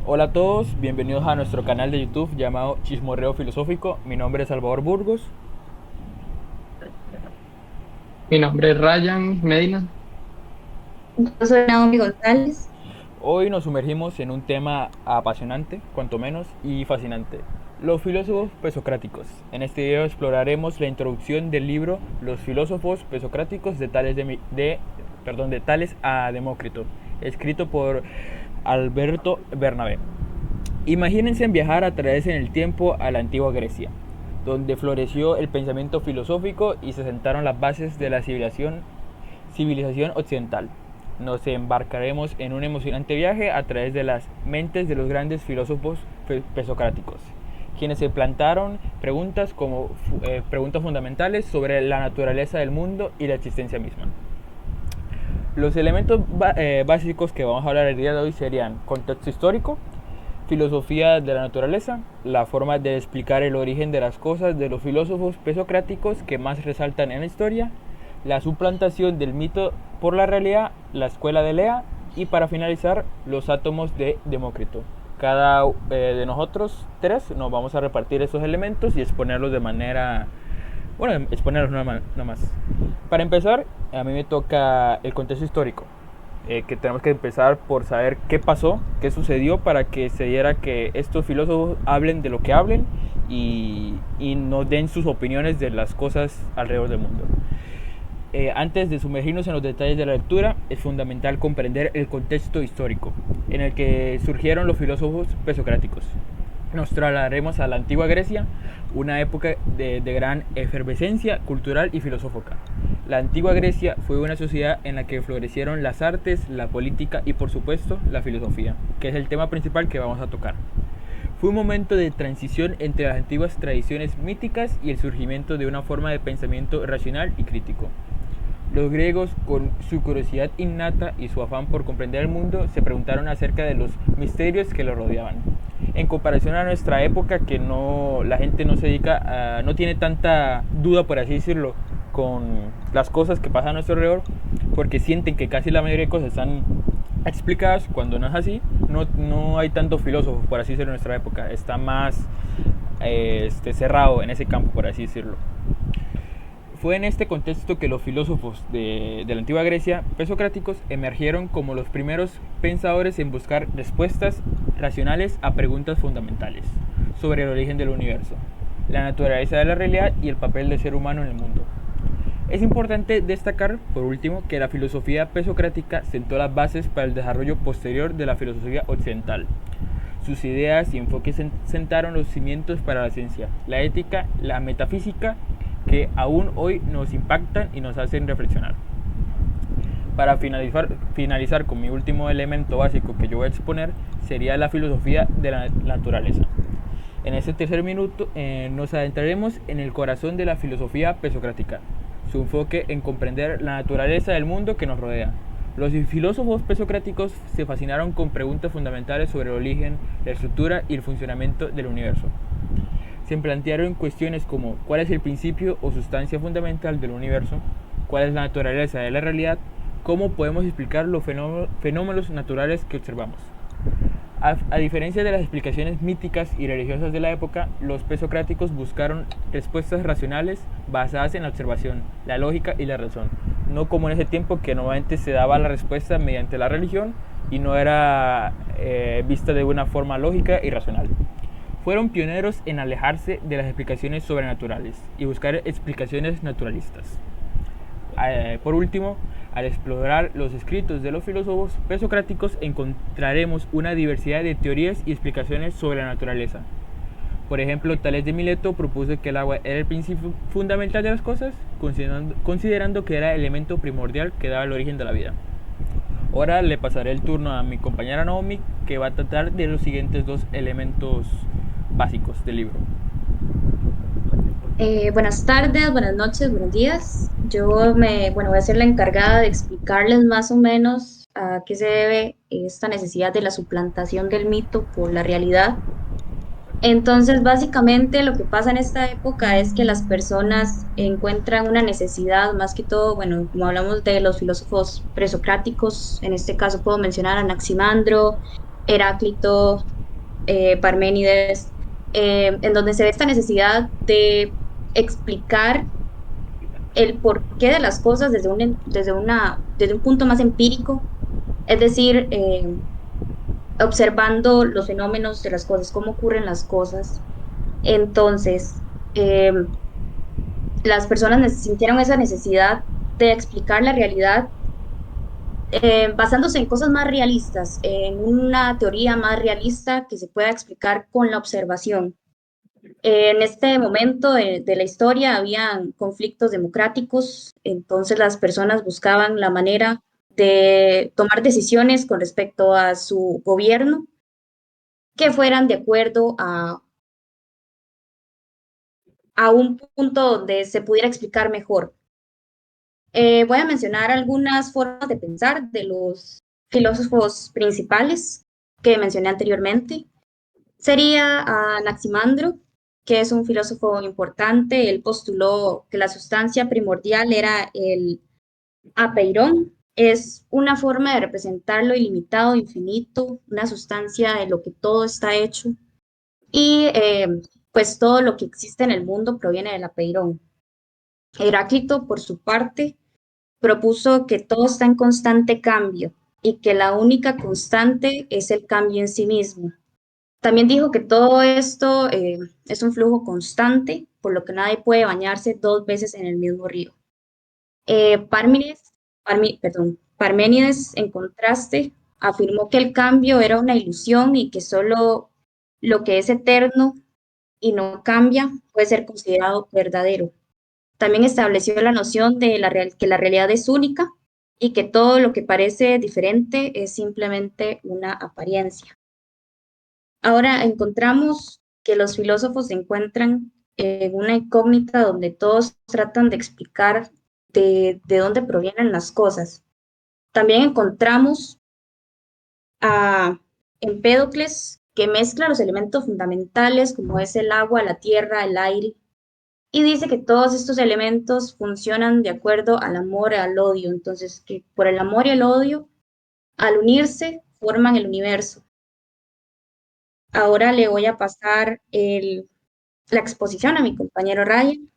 Hola a todos, bienvenidos a nuestro canal de YouTube llamado Chismorreo Filosófico. Mi nombre es Salvador Burgos. Mi nombre es Ryan Medina. Yo soy Naomi González. Hoy nos sumergimos en un tema apasionante, cuanto menos, y fascinante: los filósofos presocráticos. En este video exploraremos la introducción del libro Los filósofos presocráticos de Tales a Demócrito, escrito por Alberto Bernabé. Imagínense viajar a través en el tiempo a la antigua Grecia, donde floreció el pensamiento filosófico y se sentaron las bases de la civilización occidental. Nos embarcaremos en un emocionante viaje a través de las mentes de los grandes filósofos presocráticos, quienes se plantaron preguntas fundamentales sobre la naturaleza del mundo y la existencia misma. Los elementos básicos que vamos a hablar el día de hoy serían contexto histórico, filosofía de la naturaleza, la forma de explicar el origen de las cosas de los filósofos presocráticos que más resaltan en la historia, la suplantación del mito por la realidad, la escuela de Lea y, para finalizar, los átomos de Demócrito. Cada de nosotros tres nos vamos a repartir esos elementos y exponerlos de manera... Bueno, exponerlos nada más. Para empezar, a mí me toca el contexto histórico, que tenemos que empezar por saber qué pasó, qué sucedió para que se diera que estos filósofos hablen de lo que hablen y nos den sus opiniones de las cosas alrededor del mundo. Antes de sumergirnos en los detalles de la lectura, es fundamental comprender el contexto histórico en el que surgieron los filósofos presocráticos. Nos trasladaremos a la antigua Grecia, una época de gran efervescencia cultural y filosófica. La antigua Grecia fue una sociedad en la que florecieron las artes, la política y, por supuesto, la filosofía, que es el tema principal que vamos a tocar. Fue un momento de transición entre las antiguas tradiciones míticas y el surgimiento de una forma de pensamiento racional y crítico. Los griegos, con su curiosidad innata y su afán por comprender el mundo, se preguntaron acerca de los misterios que lo rodeaban. En comparación a nuestra época, que la gente no se dedica no tiene tanta duda, por así decirlo, con las cosas que pasan a nuestro alrededor, porque sienten que casi la mayoría de cosas están explicadas, cuando no es así. No hay tantos filósofos, por así decirlo, en nuestra época. Está más cerrado en ese campo, por así decirlo. Fue en este contexto que los filósofos de la antigua Grecia presocráticos emergieron como los primeros pensadores en buscar respuestas racionales a preguntas fundamentales sobre el origen del universo, la naturaleza de la realidad y el papel del ser humano en el mundo. Es importante destacar, por último, que la filosofía presocrática sentó las bases para el desarrollo posterior de la filosofía occidental. Sus ideas y enfoques sentaron los cimientos para la ciencia, la ética, la metafísica, que aún hoy nos impactan y nos hacen reflexionar. Para finalizar con mi último elemento básico que yo voy a exponer, sería la filosofía de la naturaleza. En este tercer minuto nos adentraremos en el corazón de la filosofía presocrática, su enfoque en comprender la naturaleza del mundo que nos rodea. Los filósofos presocráticos se fascinaron con preguntas fundamentales sobre el origen, la estructura y el funcionamiento del universo. Se plantearon cuestiones como: ¿cuál es el principio o sustancia fundamental del universo? ¿Cuál es la naturaleza de la realidad? ¿Cómo podemos explicar los fenómenos naturales que observamos? A diferencia de las explicaciones míticas y religiosas de la época, los presocráticos buscaron respuestas racionales basadas en la observación, la lógica y la razón, no como en ese tiempo, que normalmente se daba la respuesta mediante la religión y no era vista de una forma lógica y racional. Fueron pioneros en alejarse de las explicaciones sobrenaturales y buscar explicaciones naturalistas. Por último, al explorar los escritos de los filósofos presocráticos, encontraremos una diversidad de teorías y explicaciones sobre la naturaleza. Por ejemplo, Tales de Mileto propuso que el agua era el principio fundamental de las cosas, considerando que era el elemento primordial que daba el origen de la vida. Ahora le pasaré el turno a mi compañera Naomi, que va a tratar de los siguientes dos elementos básicos del libro. Buenas tardes, buenas noches, buenos días. Voy a ser la encargada de explicarles más o menos a qué se debe esta necesidad de la suplantación del mito por la realidad. Entonces, básicamente lo que pasa en esta época es que las personas encuentran una necesidad, más que todo, bueno, como hablamos de los filósofos presocráticos, en este caso puedo mencionar a Anaximandro, Heráclito. Parménides, en donde se ve esta necesidad de explicar el porqué de las cosas desde un punto más empírico, es decir, observando los fenómenos de las cosas, cómo ocurren las cosas. Entonces, eh, las personas sintieron esa necesidad de explicar la realidad basándose en cosas más realistas, en una teoría más realista que se pueda explicar con la observación. En este momento de la historia habían conflictos democráticos, entonces las personas buscaban la manera de tomar decisiones con respecto a su gobierno que fueran de acuerdo a un punto donde se pudiera explicar mejor. Voy a mencionar algunas formas de pensar de los filósofos principales que mencioné anteriormente. Sería Anaximandro, que es un filósofo importante. Él postuló que la sustancia primordial era el apeirón. Es una forma de representar lo ilimitado, infinito, una sustancia de lo que todo está hecho. Y pues todo lo que existe en el mundo proviene del apeirón. Heráclito, por su parte, propuso que todo está en constante cambio y que la única constante es el cambio en sí mismo. También dijo que todo esto es un flujo constante, por lo que nadie puede bañarse dos veces en el mismo río. Parménides, en contraste, afirmó que el cambio era una ilusión y que solo lo que es eterno y no cambia puede ser considerado verdadero. También estableció la noción de que la realidad es única y que todo lo que parece diferente es simplemente una apariencia. Ahora encontramos que los filósofos se encuentran en una incógnita donde todos tratan de explicar de dónde provienen las cosas. También encontramos a Empédocles, que mezcla los elementos fundamentales como es el agua, la tierra, el aire, y dice que todos estos elementos funcionan de acuerdo al amor y al odio. Entonces, que por el amor y el odio, al unirse, forman el universo. Ahora le voy a pasar la exposición a mi compañero Ryan.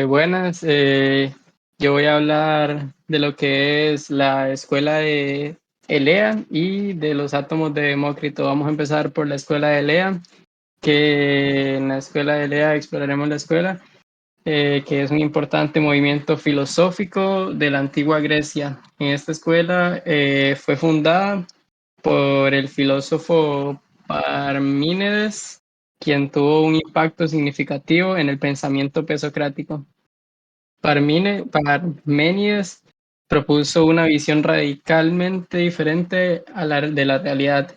Buenas, yo voy a hablar de lo que es la escuela de Elea y de los átomos de Demócrito. Vamos a empezar por la escuela de Elea, que en la escuela de Elea exploraremos la escuela, que es un importante movimiento filosófico de la antigua Grecia. En esta escuela fue fundada por el filósofo Parmínides, quien tuvo un impacto significativo en el pensamiento presocrático. Parménides propuso una visión radicalmente diferente de la realidad.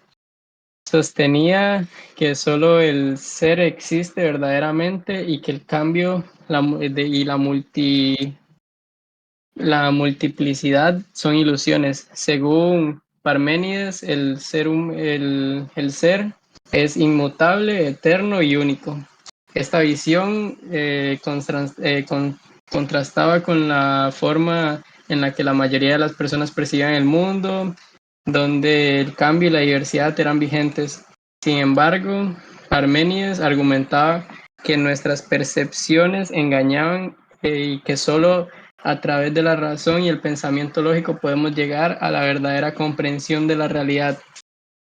Sostenía que solo el ser existe verdaderamente y que el cambio y la multiplicidad son ilusiones. Según Parménides, el ser es inmutable, eterno y único. Esta visión contrastaba con la forma en la que la mayoría de las personas percibían el mundo, donde el cambio y la diversidad eran vigentes. Sin embargo, Parménides argumentaba que nuestras percepciones engañaban y que solo a través de la razón y el pensamiento lógico podemos llegar a la verdadera comprensión de la realidad.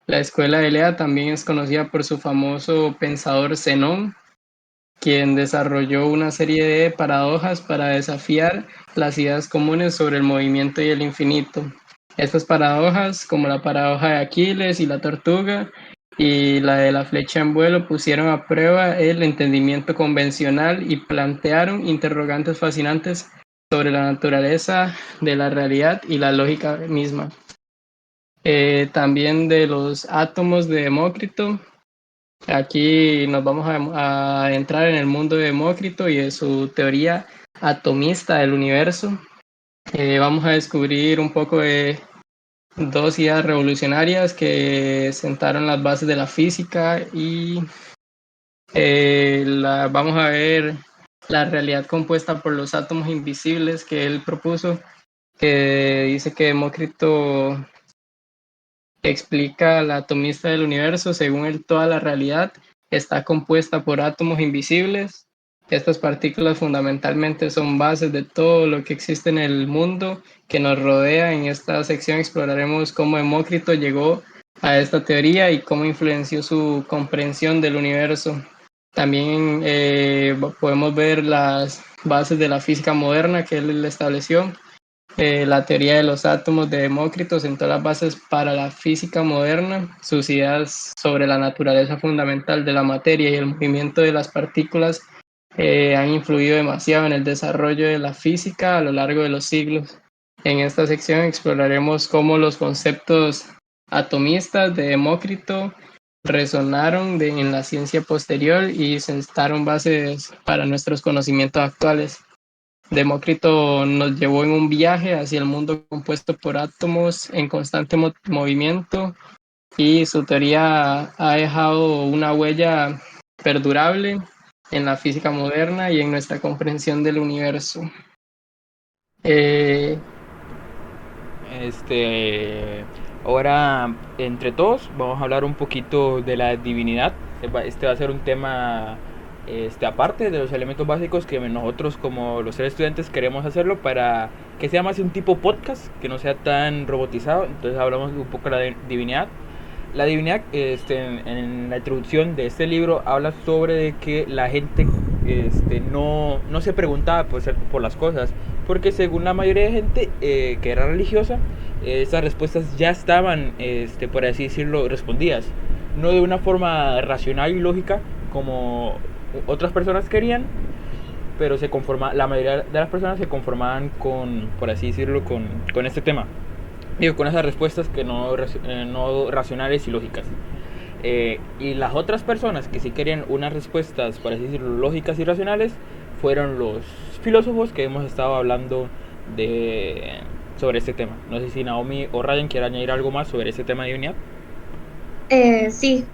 La escuela de Elea también es conocida por su famoso pensador Zenón, quien desarrolló una serie de paradojas para desafiar las ideas comunes sobre el movimiento y el infinito. Estas paradojas, como la paradoja de Aquiles y la tortuga y la de la flecha en vuelo, pusieron a prueba el entendimiento convencional y plantearon interrogantes fascinantes sobre la naturaleza de la realidad y la lógica misma. También de los átomos de Demócrito. Aquí nos vamos a entrar en el mundo de Demócrito y de su teoría atomista del universo. Vamos a descubrir un poco de dos ideas revolucionarias que sentaron las bases de la física y vamos a ver la realidad compuesta por los átomos invisibles que él propuso, que dice que Demócrito explica la atomista del universo. Según él, toda la realidad está compuesta por átomos invisibles. Estas partículas fundamentalmente son bases de todo lo que existe en el mundo que nos rodea. En esta sección exploraremos cómo Demócrito llegó a esta teoría y cómo influenció su comprensión del universo. También podemos ver las bases de la física moderna que él estableció. La teoría de los átomos de Demócrito sentó las bases para la física moderna. Sus ideas sobre la naturaleza fundamental de la materia y el movimiento de las partículas han influido demasiado en el desarrollo de la física a lo largo de los siglos. En esta sección exploraremos cómo los conceptos atomistas de Demócrito resonaron en la ciencia posterior y sentaron bases para nuestros conocimientos actuales. Demócrito nos llevó en un viaje hacia el mundo compuesto por átomos en constante movimiento, y su teoría ha dejado una huella perdurable en la física moderna y en nuestra comprensión del universo. Ahora, entre todos, vamos a hablar un poquito de la divinidad. Este va a ser un tema aparte de los elementos básicos que nosotros como los seres estudiantes queremos hacerlo para que sea más un tipo podcast, que no sea tan robotizado. Entonces hablamos un poco de la divinidad. La divinidad, en la introducción de este libro, habla sobre que la gente no se preguntaba por las cosas, porque según la mayoría de gente que era religiosa, esas respuestas ya estaban, por así decirlo, respondidas. No de una forma racional y lógica como otras personas querían, pero la mayoría de las personas se conformaban con, por así decirlo, con este tema. Digo, con esas respuestas que no racionales y lógicas. Y las otras personas que sí querían unas respuestas, por así decirlo, lógicas y racionales, fueron los filósofos que hemos estado hablando sobre este tema. No sé si Naomi o Ryan quieren añadir algo más sobre este tema de divinidad. Sí,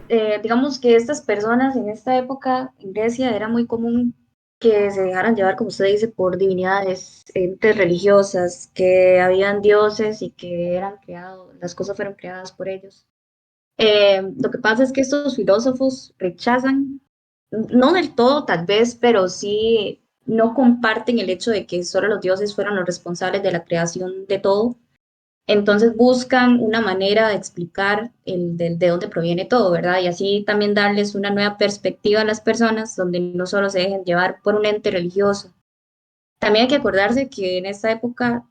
digamos que estas personas en esta época en Grecia era muy común que se dejaran llevar, como usted dice, por divinidades, entes religiosas, que habían dioses y que eran creados, las cosas fueron creadas por ellos. Lo que pasa es que estos filósofos rechazan, no del todo tal vez, pero sí no comparten el hecho de que solo los dioses fueron los responsables de la creación de todo. Entonces buscan una manera de explicar de dónde proviene todo, ¿verdad? Y así también darles una nueva perspectiva a las personas, donde no solo se dejen llevar por un ente religioso. También hay que acordarse que en esta época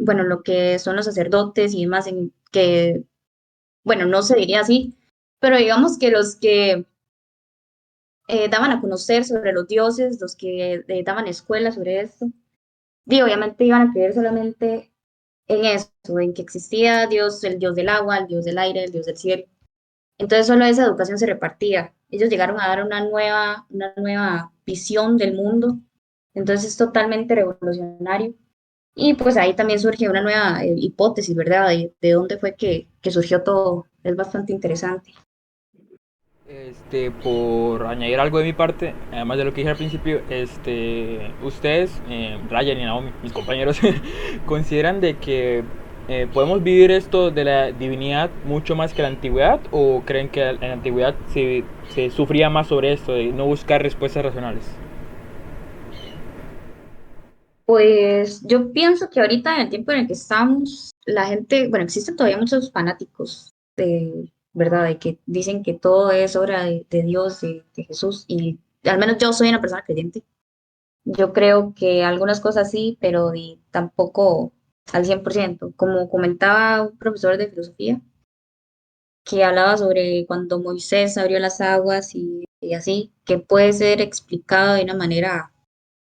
bueno, lo que son los sacerdotes y demás, bueno, no se diría así, pero digamos que los que daban a conocer sobre los dioses, los que daban escuelas sobre esto, obviamente iban a creer solamente en eso, en que existía Dios, el Dios del agua, el Dios del aire, el Dios del cielo. Entonces solo esa educación se repartía. Ellos llegaron a dar una nueva visión del mundo. Entonces es totalmente revolucionario. Y pues ahí también surge una nueva hipótesis, ¿verdad? De dónde fue que surgió todo. Es bastante interesante. Por añadir algo de mi parte, además de lo que dije al principio, ustedes, Ryan y Naomi, mis compañeros, consideran de que podemos vivir esto de la divinidad mucho más que la antigüedad, o creen que en la antigüedad se sufría más sobre esto de no buscar respuestas racionales. Pues yo pienso que ahorita en el tiempo en el que estamos, la gente, bueno, existen todavía muchos fanáticos ¿verdad? De que dicen que todo es obra de Dios, de Jesús, y al menos yo soy una persona creyente. Yo creo que algunas cosas sí, pero tampoco al 100%. Como comentaba un profesor de filosofía, que hablaba sobre cuando Moisés abrió las aguas y así, que puede ser explicado de una manera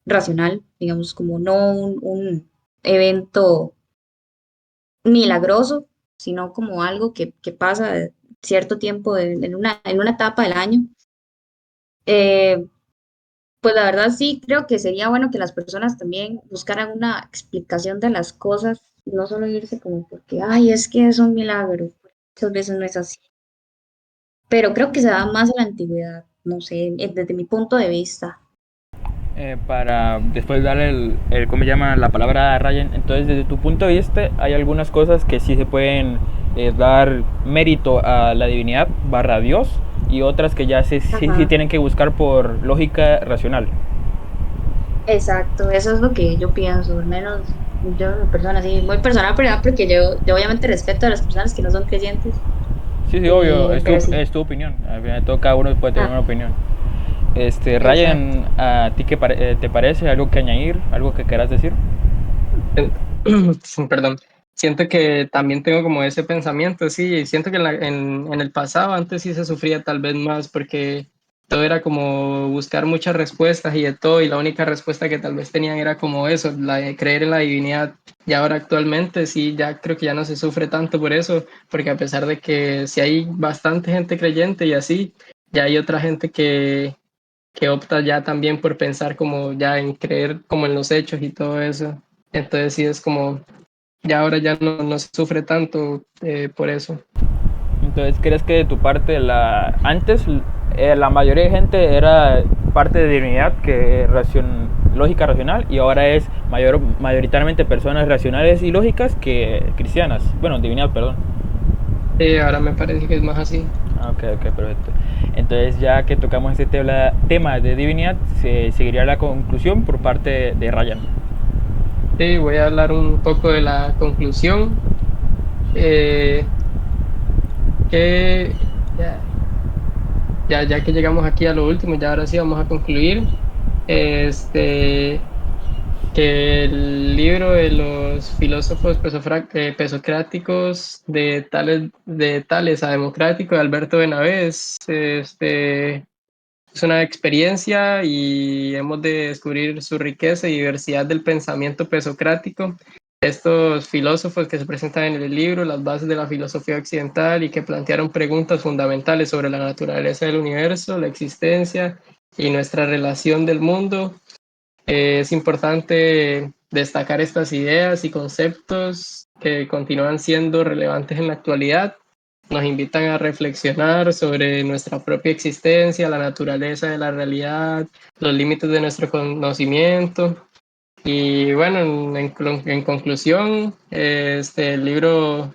racional, digamos, como no un evento milagroso, sino como algo que pasa cierto tiempo en una etapa del año. Eh, pues la verdad sí creo que sería bueno que las personas también buscaran una explicación de las cosas, no solo irse como porque, ay, es que es un milagro. Muchas veces no es así. Pero creo que se da más a la antigüedad, no sé, desde mi punto de vista. Para después darle ¿cómo se llama? La palabra a Ryan. Entonces, desde tu punto de vista, hay algunas cosas que sí se pueden dar mérito a la divinidad barra Dios, y otras que ya sí tienen que buscar por lógica racional. Exacto, eso es lo que yo pienso, al menos yo, mi persona, así, muy personal, ¿verdad? Porque yo obviamente respeto a las personas que no son creyentes, Sí, sí, obvio, pero sí. es tu opinión. Al final de todo, cada uno puede tener Ah, una opinión. exacto. Ryan, ¿a ti qué te parece? ¿Algo que añadir? ¿Algo que quieras decir? Perdón. Siento que también tengo como ese pensamiento, sí, siento que en el pasado antes sí se sufría tal vez más porque todo era como buscar muchas respuestas y de todo, y la única respuesta que tal vez tenían era como eso, la de creer en la divinidad. Y ahora actualmente sí, ya creo que ya no se sufre tanto por eso, porque a pesar de que sí hay bastante gente creyente y así, ya hay otra gente que opta ya también por pensar como ya en creer como en los hechos y todo eso. Entonces sí es como, ya ahora ya no se sufre tanto por eso. Entonces, ¿crees que de tu parte, antes la mayoría de gente era parte de divinidad, que lógica racional, y ahora es mayoritariamente personas racionales y lógicas que cristianas? Bueno, divinidad, perdón. Ahora me parece que es más así. Ah, ok, ok, perfecto. Entonces, ya que tocamos este tema de divinidad, se seguiría la conclusión por parte de Ryan. Sí, voy a hablar un poco de la conclusión. eh, que ya, ya que llegamos aquí a lo último, ya ahora sí vamos a concluir. Este, que el libro de los filósofos pesocráticos de Tales a Democrático de Alberto Benavés es una experiencia y hemos de descubrir su riqueza y diversidad del pensamiento pesocrático. Estos filósofos que se presentan en el libro, las bases de la filosofía occidental y que plantearon preguntas fundamentales sobre la naturaleza del universo, la existencia y nuestra relación del mundo. Es importante destacar estas ideas y conceptos que continúan siendo relevantes en la actualidad. Nos invitan a reflexionar sobre nuestra propia existencia, la naturaleza de la realidad, los límites de nuestro conocimiento. Y bueno, en conclusión, el libro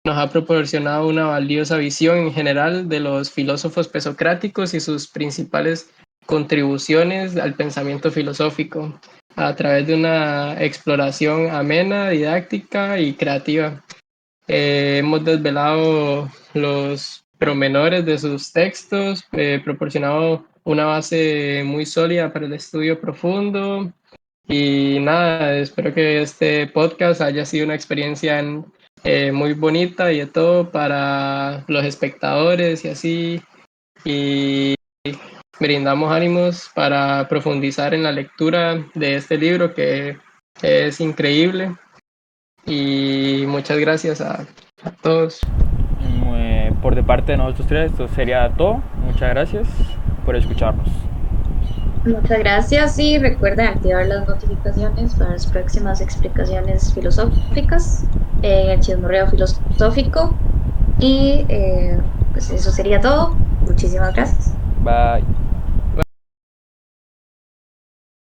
nos ha proporcionado una valiosa visión en general de los filósofos pesocráticos y sus principales contribuciones al pensamiento filosófico a través de una exploración amena, didáctica y creativa. Hemos desvelado los promenores de sus textos, proporcionado una base muy sólida para el estudio profundo. Y nada, espero que este podcast haya sido una experiencia muy bonita y de todo para los espectadores y así. Y brindamos ánimos para profundizar en la lectura de este libro que es increíble. Y muchas gracias a todos. Por de parte de nosotros tres, esto sería todo. Muchas gracias por escucharnos. Muchas gracias y recuerden activar las notificaciones para las próximas explicaciones filosóficas en el chismorreo filosófico y pues eso sería todo. Muchísimas gracias. Bye.